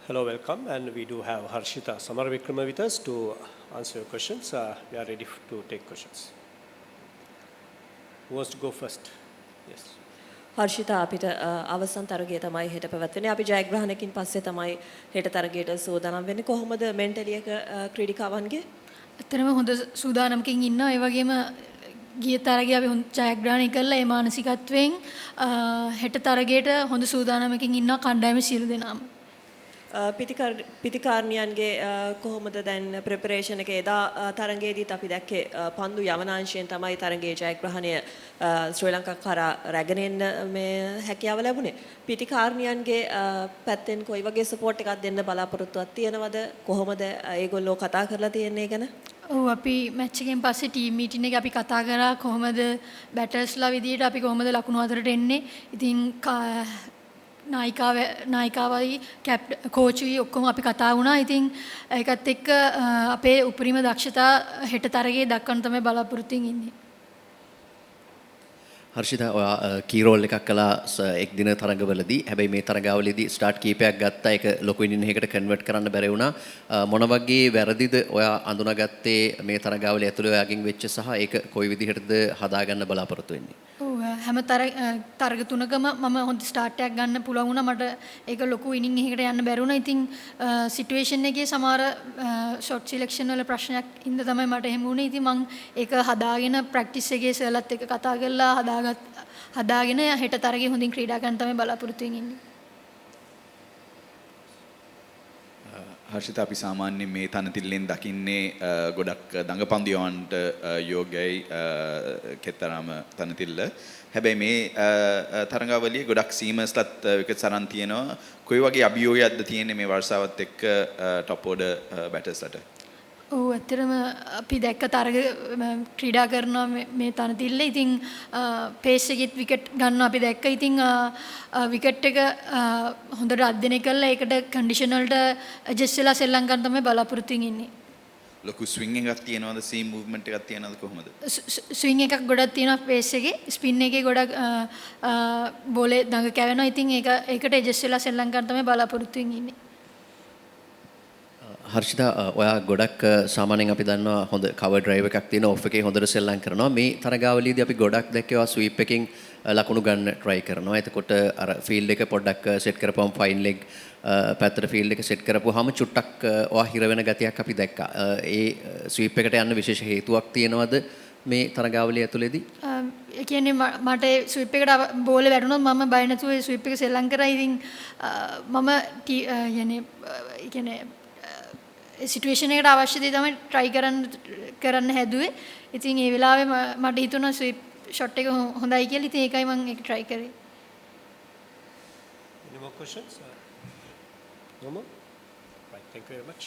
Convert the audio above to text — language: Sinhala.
Hello, welcome, and we do have Harshita Samaravikrama with us to answer your questions. We are ready to take questions. Who wants to go first? Yes. හර්ෂිතා අපිට අවසන් තරගය තමයි හෙට පැවැත්වෙන්නේ. අපි ජයග්‍රහණයකින් පස්සේ තමයි හෙට තරගයට සූදානම් වෙන්නේ. කොහොමද මෙන්ටලි එක ක්‍රීඩිකාවන්ගේ? ඇත්තටම හොඳ සූදානමකින් ඉන්නවා. ඒ වගේම ගිය තරගයේ අපි හොඳ ජයග්‍රහණය කළා. ඒ මානසිකත්වයෙන් හෙට තරගයට හොඳ සූදානමකින් ඉන්නවා කණ්ඩායමේ සියලු දෙනාම. පිතිකාර්නියන්ගේ කොහොමද දැන් ප්‍රෙපරේෂන් එක එදා තරගයේදීත් අපි දැක්කේ පන්දු යවනාංශයෙන් තමයි තරගයේ ජයග්‍රහණය ශ්‍රී ලංකා කරා රැගෙන එන්න මේ හැකියාව ලැබුණේ. පිතිකාර්නියන්ගේ පැත්තෙන් කොයි වගේ සපෝට් එකක් දෙන්න බලාපොරොත්තුවක් තියෙනවද? කොහොමද ඒගොල්ලෝ කතා කරලා තියෙන්නේ ගැන? ඔව් අපි මැච් එකෙන් පස්සේ ටීම් මීටින් එකේ අපි කතා කරා කොහොමද බැටර්ස්ලා විදියට අපි කොහොමද ලකුණු අතරට එන්නේ. ඉතින් නායිකාවයි කෝච්චුයි ඔක්කොම අපි කතා වුණා. ඉතින් ඒකත් එක්ක අපේ උපරිම දක්ෂතා හෙට තරගයේ දක්වන්න තමයි බලාපොරොත්තු වෙන්නේ. හර්ෂිතා ඔයා කී රෝල් එකක් කළා එක් දින තරඟවලදී. හැබැයි මේ තරඟාවලියේදී ස්ටාර්ට් කීපයක් ගත්තා. ඒක ලොකු ඉනින් එකකට කන්වර්ට් කරන්න බැරි වුණා. මොන වගේ වැරදිද ඔයා අඳුනාගත්තේ මේ තරඟාවලිය ඇතුළේ ඔයාගෙන් වෙච්ච සහ ඒක කොයි විදිහටද හදාගන්න බලාපොරොත්තු වෙන්නේ? හැම තරග තුනකම මම හොඳ ස්ටාර්ට් එකක් ගන්න පුළුවන් වුණා. මට ඒක ලොකු ඉනින් එකකට යන්න බැරි වුණා. ඉතින් සිටුේෂන් එකේ සමහර ෂොට් සිලෙක්ෂන් වල ප්‍රශ්නයක් ඉඳ තමයි මට එහෙම වුණේ. ඉතින් මම ඒක හදාගෙන ප්‍රැක්ටිස් එකේ සර්ලත් එක්ක කතා කරලා හදාගෙන හෙට තරගේ හොඳින් ක්‍රීඩා කරන්න තමයි බලාපොරොත්තු වෙන්නේ. හර්ෂිත අපි සාමාන්‍යයෙන් මේ තනතිල්ලෙන් දකින්නේ ගොඩක් දඟපන්දියවන්ට යෝග්‍යයි කෙතරම් තනතිල්ල. හැබැයි මේ තරඟාවලියේ ගොඩක් සීමර්ස්ලත් විකට් සරන් තියෙනවා. කොයි වගේ අභියෝගයක්ද තියෙන්නේ මේ වර්ෂාවත් එක්ක টপ ඕඩර් බැටර්ස්ලට? ඔව් ඇත්තටම අපි දැක්ක තරග ක්‍රීඩා කරනවා මේ තනතිල්ල. ඉතින් පේස් එකෙත් විකට් ගන්න අපි දැක්ක. ඉතින් විකට් එක හොඳට අධ්‍යයනය කරලා ඒකට කන්ඩිෂන් වලට ඇඩ්ජස්ට් වෙලා සෙල්ලම් ගන්න තමයි බලාපොරොත්තු වෙන්නේ. ලොකු ස්විං එකක් තියෙනවද? සීම් මූව්මන්ට් එකක් තියෙනවද කොහොමද? ස්විං එකක් ගොඩක් තියෙනවා පේස් එකේ. ස්පින් එකේ ගොඩක් බෝලේ දඟ කැවෙනවා. ඉතින් ඒකට ඇඩ්ජස්ට් වෙලා සෙල්ලම් ගන්න තමයි බලාපොරොත්තු වෙන්නේ. හර්ෂිතා ඔයා ගොඩක් සාමාන්‍යයෙන් අපි දන්නවා හොඳ කවර් ඩ්‍රයිව් එකක් තියෙන ඔෆ් එකේ හොඳට සෙල්ලම් කරනවා. මේ තරගාවලියේදී අපි ගොඩක් දැක්කේ ඔයා ස්වීප් එකෙන් ලකුණු ගන්න try කරනවා. එතකොට අර ෆීල්ඩ් එක පොඩ්ඩක් සෙට් කරපුවම ෆයින් ලෙග් පැත්තට ෆීල්ඩ් එක සෙට් කරපුවාම චුට්ටක් ඔයා හිර වෙන ගතියක් අපි දැක්කා. ඒ ස්වීප් එකට යන්න විශේෂ හේතුවක් තියෙනවද මේ තරගාවලිය ඇතුළේදී? ඒ කියන්නේ මට ස්විප් එකට බෝලේ වැටුණොත් මම බය නැතුව ස්විප් එක සෙල්ලම් කරා. ඉතින් මම කියන්නේ සිටුේෂන් එකට අවශ්‍ය දේ තමයි try කරන්න හැදුවේ. ඉතින් ඒ වෙලාවේ මට හිතුණා ස්විප් ෂොට් එක හොඳයි කියලා. ඉතින් ඒකයි මම ඒක try කරේ. Any more questions? No more? Right, thank you very much.